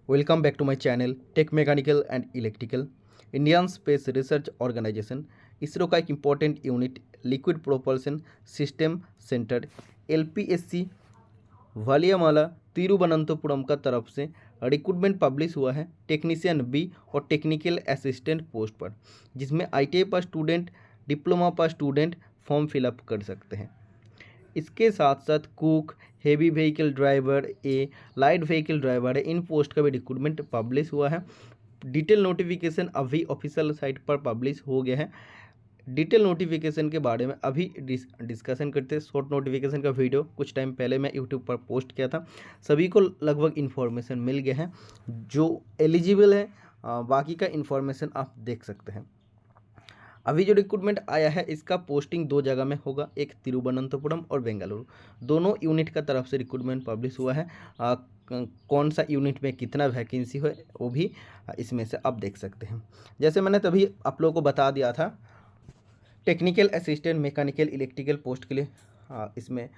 Welcome back to my channel tech mechanical and electrical. Indian space research organization ISRO का एक important unit liquid propulsion system centre LPSC Valiamala Thiruvananthapuram का तरफ से recruitment publish हुआ है technician B और टेक्निकल असिस्टेंट पोस्ट पर, जिसमें आईटीआई पर स्टूडेंट, डिप्लोमा पर स्टूडेंट फॉर्म फिलअप कर सकते हैं। इसके साथ साथ cook, heavy vehicle driver A, light vehicle driver है, इन पोस्ट का भी रिक्रूटमेंट पब्लिश हुआ है। डिटेल नोटिफिकेशन अभी ऑफिशियल साइट पर पब्लिश हो गया है। डिटेल नोटिफिकेशन के बारे में अभी डिस्कशन करते हैं। शॉर्ट नोटिफिकेशन का वीडियो कुछ टाइम पहले मैं यूट्यूब पर पोस्ट किया था, सभी को लगभग इन्फॉर्मेशन मिल गया है। जो एलिजिबल है बाकी का इन्फॉर्मेशन आप देख सकते हैं। अभी जो रिक्रूटमेंट आया है इसका पोस्टिंग दो जगह में होगा, एक तिरुवनंतपुरम और बेंगलुरु, दोनों यूनिट का तरफ से रिक्रूटमेंट पब्लिश हुआ है। कौन सा यूनिट में कितना वैकेंसी है वो भी इसमें से आप देख सकते हैं। जैसे मैंने तभी आप लोगों को बता दिया था, technical assistant mechanical electrical post के लिए इसमें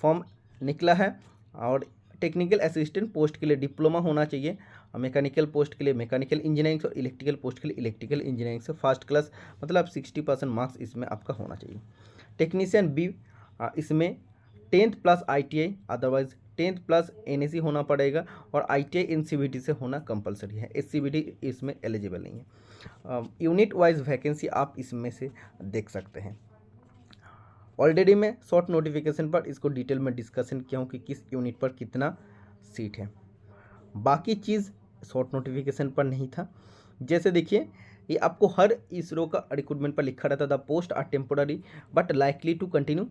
फॉर्म निकला है। और टेक्निकल असिस्टेंट पोस्ट के लिए डिप्लोमा होना चाहिए, मैकेनिकल पोस्ट के लिए मैकेनिकल इंजीनियरिंग और इलेक्ट्रिकल पोस्ट के लिए इलेक्ट्रिकल इंजीनियरिंग से फर्स्ट क्लास मतलब 60% मार्क्स इसमें आपका होना चाहिए। टेक्नीशियन बी इसमें 10th plus ITI, otherwise 10th plus NSE होना पड़ेगा और ITI इन CBT से होना कंपलसरी है। SCBT इसमें एलिजिबल नहीं है। यूनिट वाइज वैकेंसी आप इसमें से देख सकते हैं। ऑलरेडी मैं शॉर्ट नोटिफिकेशन पर इसको डिटेल में डिस्कशन किया हूँ कि किस यूनिट पर कितना सीट है। बाकी चीज़ शॉर्ट नोटिफिकेशन पर नहीं था। जैसे देखिए, ये आपको हर इसरो का रिक्रूटमेंट पर लिखा रहता था, post are temporary but likely to continue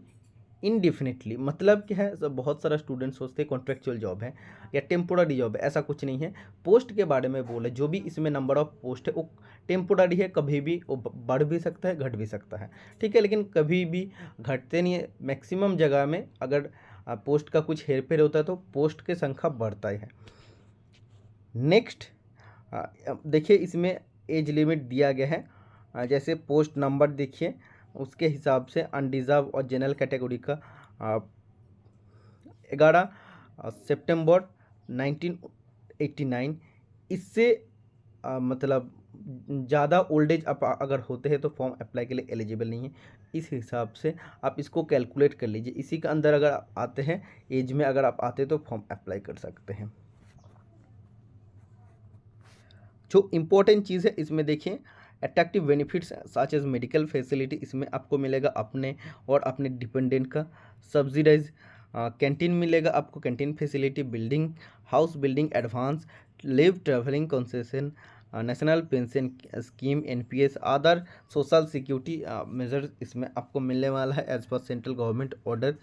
indefinitely. मतलब क्या है, सब बहुत सारा स्टूडेंट सोचते हैं कॉन्ट्रेक्चुअल जॉब है या टेम्पोररी जॉब है, ऐसा कुछ नहीं है। पोस्ट के बारे में बोले, जो भी इसमें नंबर ऑफ पोस्ट है वो टेम्पोररी है, कभी भी वो बढ़ भी सकता है, घट भी सकता है, ठीक है, लेकिन कभी भी घटते नहीं है। मैक्सिमम जगह में अगर पोस्ट का कुछ हेरफेर होता है तो पोस्ट की संख्या बढ़ता है। नेक्स्ट देखिए, इसमें एज लिमिट दिया गया है। जैसे पोस्ट नंबर देखिए, उसके हिसाब से अनडिजर्व और जनरल कैटेगरी का 11 सितंबर 1989, इससे मतलब ज़्यादा ओल्ड एज आप अगर होते हैं तो फॉर्म अप्लाई के लिए एलिजिबल नहीं है। इस हिसाब से आप इसको कैलकुलेट कर लीजिए, इसी के अंदर अगर आप आते हैं, एज में अगर आप आते हैं तो फॉर्म अप्लाई कर सकते हैं। जो इम्पोर्टेंट चीज़ है इसमें देखिए, attractive benefits such as medical facility इसमें आपको मिलेगा अपने और अपने डिपेंडेंट का। सब्सिडाइज कैंटीन मिलेगा आपको, canteen facility, building, house building advance, live travelling concession, national pension scheme, NPS, other social security measures इसमें आपको मिलने वाला है as per central government order.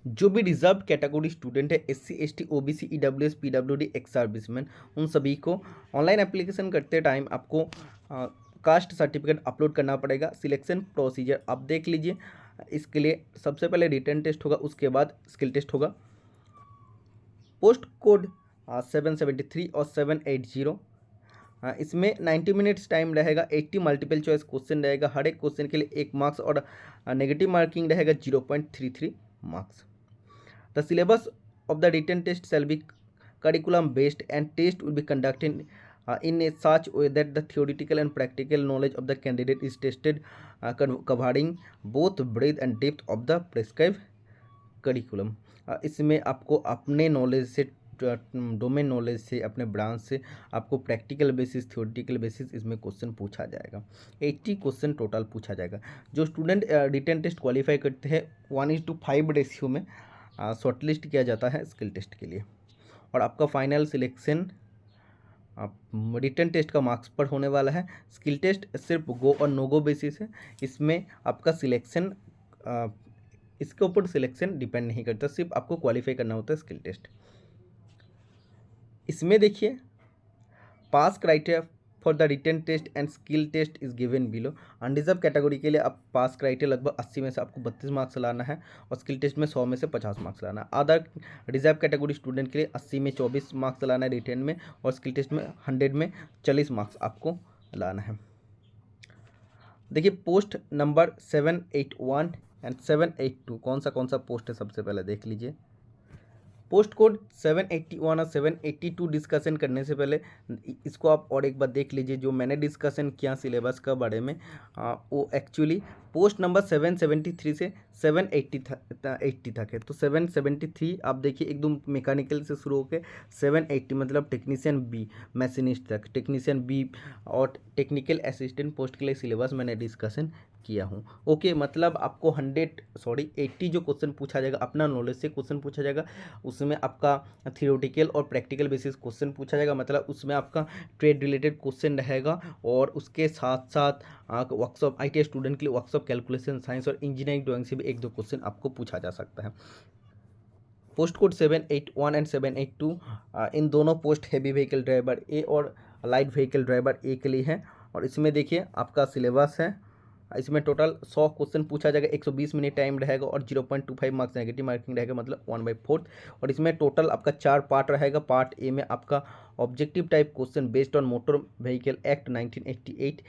जो भी रिजर्व कैटेगरी स्टूडेंट है, SC ST OBC EWS PWD ex serviceman, उन सभी को ऑनलाइन एप्लीकेशन करते टाइम आपको कास्ट सर्टिफिकेट अपलोड करना पड़ेगा। सिलेक्शन प्रोसीजर आप देख लीजिए, इसके लिए सबसे पहले रिटन टेस्ट होगा, उसके बाद स्किल टेस्ट होगा। पोस्ट कोड 773 और 780, इसमें 90 मिनट्स टाइम रहेगा। 80 मल्टीपल चॉइस क्वेश्चन रहेगा, हर एक क्वेश्चन के लिए 1 मार्क्स और नेगेटिव मार्किंग रहेगा 0.33 marks. The syllabus of the written test shall be curriculum based and test will be conducted in a such way that the theoretical and practical knowledge of the candidate is tested, covering both breadth and depth of the prescribed curriculum। इसमें आपको अपने knowledge से, domain knowledge से, अपने branch से आपको practical basis, theoretical basis इसमें question पूछा जाएगा। 80 क्वेश्चन टोटल पूछा जाएगा। जो स्टूडेंट रिटन टेस्ट क्वालिफाई करते हैं 1:5 रेशियो में शॉर्टलिस्ट किया जाता है स्किल टेस्ट के लिए, और आपका फाइनल सिलेक्शन रिटन टेस्ट का मार्क्स पर होने वाला है। स्किल टेस्ट सिर्फ गो और नो गो बेसिस है, इसमें आपका सिलेक्शन इसके ऊपर सिलेक्शन डिपेंड नहीं करता, सिर्फ आपको क्वालिफाई करना होता है स्किल टेस्ट। इसमें देखिए, pass criteria for the written test and skill test is given below. Unreserve category के लिए आप पास क्राइटेरिया लगभग 80 में से आपको 32 मार्क्स लाना है और स्किल टेस्ट में 100 में से 50 मार्क्स लाना है। अदर रिजर्व कैटेगरी स्टूडेंट के लिए 80 में 24 मार्क्स लाना है रिटन में, और स्किल टेस्ट में 100 में 40 मार्क्स आपको लाना है। देखिए, पोस्ट नंबर 781 एंड 782 कौन सा पोस्ट है, सबसे पहले देख लीजिए। पोस्ट कोड 781 और 782 डिस्कशन करने से पहले इसको आप और एक बार देख लीजिए। जो मैंने डिस्कशन किया सिलेबस का बारे में वो एक्चुअली पोस्ट नंबर 773 से 780 तक है। तो 773 आप देखिए एकदम मैकेनिकल से शुरू होकर 780 मतलब टेक्नीशियन बी मशीनिस्ट तक, टेक्नीशियन बी और टेक्निकल असिस्टेंट पोस्ट के लिए सिलेबस मैंने डिस्कशन किया हूँ। ओके, मतलब आपको 80 जो क्वेश्चन पूछा जाएगा अपना नॉलेज से क्वेश्चन पूछा जाएगा, उसमें आपका थियोरेटिकल और प्रैक्टिकल बेसिस क्वेश्चन पूछा जाएगा, मतलब उसमें आपका ट्रेड रिलेटेड क्वेश्चन रहेगा। और उसके साथ साथ वर्कशॉप IT स्टूडेंट के लिए वर्कशॉप कैलकुलेशन साइंस और इंजीनियरिंग ड्राइंग से भी 1-2 क्वेश्चन आपको पूछा जा सकता है। पोस्ट कोड 781 एंड 782 इन दोनों पोस्ट हैवी व्हीकल ड्राइवर ए और लाइट व्हीकल ड्राइवर ए के लिए है। और इसमें देखिए आपका सिलेबस है, इसमें टोटल 100 क्वेश्चन पूछा जाएगा, 120 मिनट टाइम रहेगा और 0.25 मार्क्स नेगेटिव मार्किंग रहेगा, मतलब 1/4। और इसमें टोटल आपका 4 पार्ट रहेगा। पार्ट ए में आपका objective type question based on motor vehicle act 1988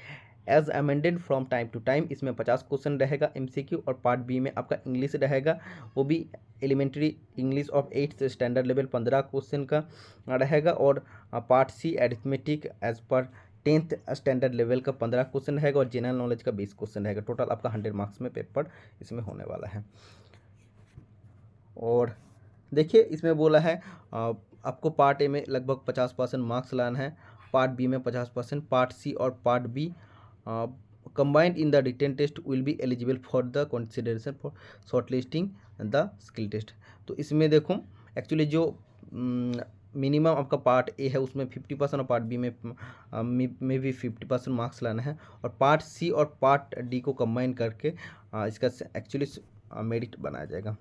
as amended from time to time, इसमें 50 क्वेश्चन रहेगा MCQ। और पार्ट बी में आपका इंग्लिश रहेगा, वो भी elementary English of 8th standard level 15 question का रहेगा। और पार्ट सी arithmetic as per 10th standard level का 15 क्वेश्चन रहेगा और जनरल नॉलेज का 20 क्वेश्चन रहेगा। टोटल आपका 100 मार्क्स में पेपर इसमें होने वाला है। और देखिए इसमें बोला है आपको पार्ट ए में लगभग 50% मार्क्स लाना है, पार्ट बी में 50%, पार्ट सी और part B combined in the written test will be eligible for the consideration for shortlisting the skill test। तो इसमें देखो एक्चुअली जो मिनिमम आपका पार्ट ए है उसमें 50% और पार्ट बी में भी 50% मार्क्स लाना है। और पार्ट सी और पार्ट डी को कंबाइन करके इसका एक्चुअली मेरिट बनाया जाएगा।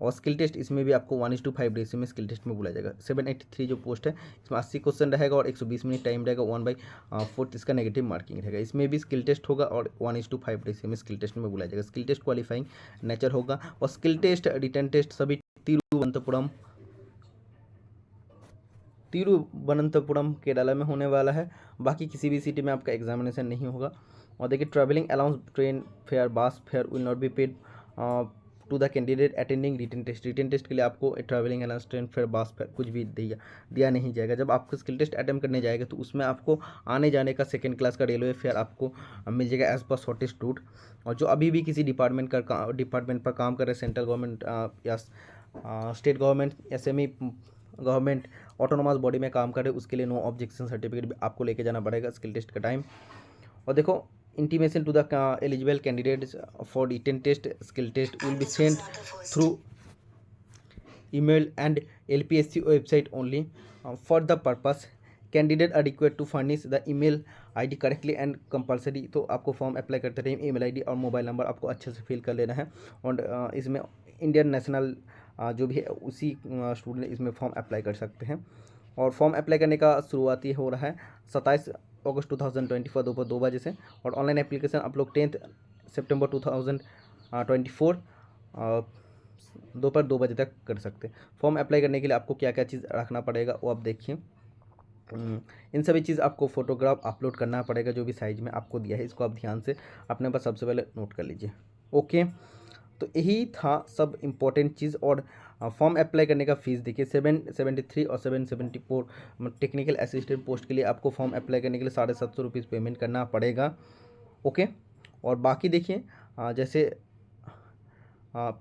और स्किल टेस्ट इसमें भी आपको 1:5 रेशियो में स्किल टेस्ट में बोला जाएगा। 783 जो पोस्ट है इसमें 80 क्वेश्चन रहेगा और 120 मिनट टाइम रहेगा, 1/4 इसका नेगेटिव मार्किंग रहेगा। इसमें भी स्किल टेस्ट होगा और 1:5 रेशियो में स्किल टेस्ट में बोला जाएगा। स्किल टेस्ट क्वालिफाइंग नेचर होगा और स्किल टेस्ट रिटन टेस्ट सभी तिरुवनंतपुरम केरला में होने वाला है। बाकी किसी भी सिटी में आपका एग्जामिनेशन नहीं होगा। और देखिए travelling allowance train fare bus fare will not be paid to the candidate attending written test. Written test के लिए आपको travelling allowance train fare bus fare कुछ भी दिया नहीं जाएगा। जब आपको स्किल टेस्ट अटेम्प्ट करने जाएगा तो उसमें आपको आने जाने का 2nd क्लास का रेलवे फेयर आपको मिल जाएगा एज पर शॉर्टेस्ट रूट। और जो अभी भी किसी डिपार्टमेंट पर काम कर रहे हैं, सेंट्रल गवर्नमेंट या स्टेट गवर्नमेंट या सेमी गवर्नमेंट ऑटोनोमस बॉडी में काम करे, उसके लिए नो ऑब्जेक्शन सर्टिफिकेट भी आपको लेके जाना पड़ेगा स्किल टेस्ट का टाइम। और देखो intimation to the eligible candidates for written test skill test will be sent through email and LPSC website only for the purpose candidate are required to furnish the email ID correctly and compulsory. तो आपको form apply करते time email ID और mobile number आपको अच्छे से fill कर लेना है। और इसमें इंडियन नेशनल जो भी है उसी स्टूडेंट इसमें फॉर्म अप्लाई कर सकते हैं। और फॉर्म अप्लाई करने का शुरुआती हो रहा है 27 अगस्त 2024 दोपहर 2 बजे से। और ऑनलाइन एप्लीकेशन आप लोग 10 सितंबर 2024 दोपहर 2 बजे तक कर सकते हैं। फॉर्म अप्लाई करने के लिए आपको क्या क्या चीज़ रखना पड़ेगा वो आप देखिए। इन सभी चीज़ आपको फोटोग्राफ अपलोड करना पड़ेगा जो भी साइज में आपको दिया है, इसको आप ध्यान से अपने पास सबसे पहले नोट कर लीजिए। ओके, तो यही था सब इम्पोर्टेंट चीज़। और फॉर्म अप्लाई करने का फ़ीस देखिए 773 और 774 टेक्निकल असिस्टेंट पोस्ट के लिए आपको फॉर्म अप्लाई करने के लिए 750 रुपीज़ पेमेंट करना पड़ेगा। ओके, और बाकी देखिए जैसे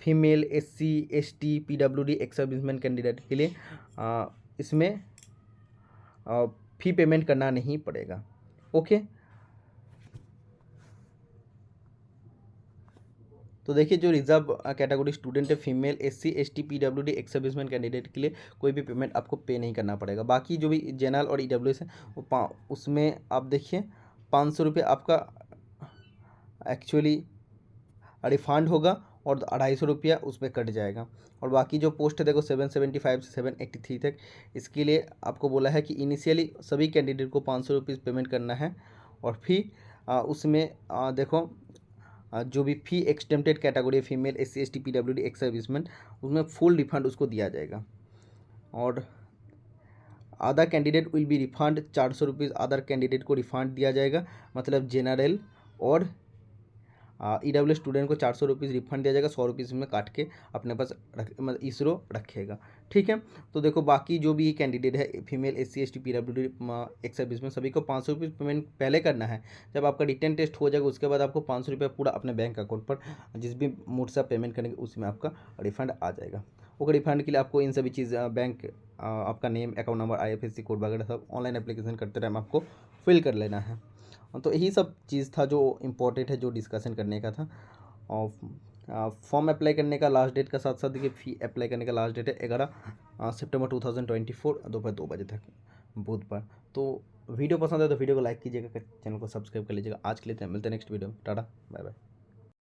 female SC ST PWD ex serviceman candidate के लिए इसमें फ़ी पेमेंट करना नहीं पड़ेगा। ओके, तो देखिए जो रिजर्व कैटेगरी स्टूडेंट है female SC ST PWD ex serviceman candidate के लिए कोई भी पेमेंट आपको पे नहीं करना पड़ेगा। बाकी जो भी जनरल और EWS है वो उसमें आप देखिए 500 रुपये आपका एक्चुअली रिफंड होगा और 250 रुपया उस पर कट जाएगा। और बाकी जो पोस्ट है देखो 775 से 783 तक, इसके लिए आपको बोला है कि इनिशियली सभी कैंडिडेट को 500 रुपीज़ पेमेंट करना है। और फिर उसमें देखो जो भी fee exempted category female SC ST PWD ex serviceman उसमें फुल रिफंड उसको दिया जाएगा। और other candidate will be refund 400 rupees other candidate को रिफंड दिया जाएगा, मतलब जनरल और EWS स्टूडेंट को 400 रुपीज़ रिफंड दिया जाएगा, 100 रुपीज़ में काट के अपने पास मतलब इसरो रखेगा। ठीक है, तो देखो बाकी जो भी कैंडिडेट है female SC ST PWD ex service में सभी को 500 रुपीज़ पेमेंट पहले करना है। जब आपका रिटन टेस्ट हो जाएगा उसके बाद आपको 500 रुपये पूरा अपने बैंक अकाउंट पर जिस भी मोड से आप पेमेंट करेंगे उसमें आपका रिफंड आ जाएगा। ओके, रिफंड के लिए आपको इन सभी चीज़ बैंक आपका name, account number, IFSC code वगैरह सब ऑनलाइन एप्लीकेशन करते टाइम आपको फिल कर लेना है। तो यही सब चीज़ था जो इम्पोर्टेंट है, जो डिस्कशन करने का था। और फॉर्म अप्लाई करने का लास्ट डेट का साथ साथ देखिए फी अप्लाई करने का लास्ट डेट है 11 सितंबर 2024 दोपहर 2 बजे तक, बुधवार। तो वीडियो पसंद है तो वीडियो को लाइक कीजिएगा, चैनल को सब्सक्राइब कर लीजिएगा। आज के लिए मिलते हैं नेक्स्ट वीडियो में। Tata, bye bye.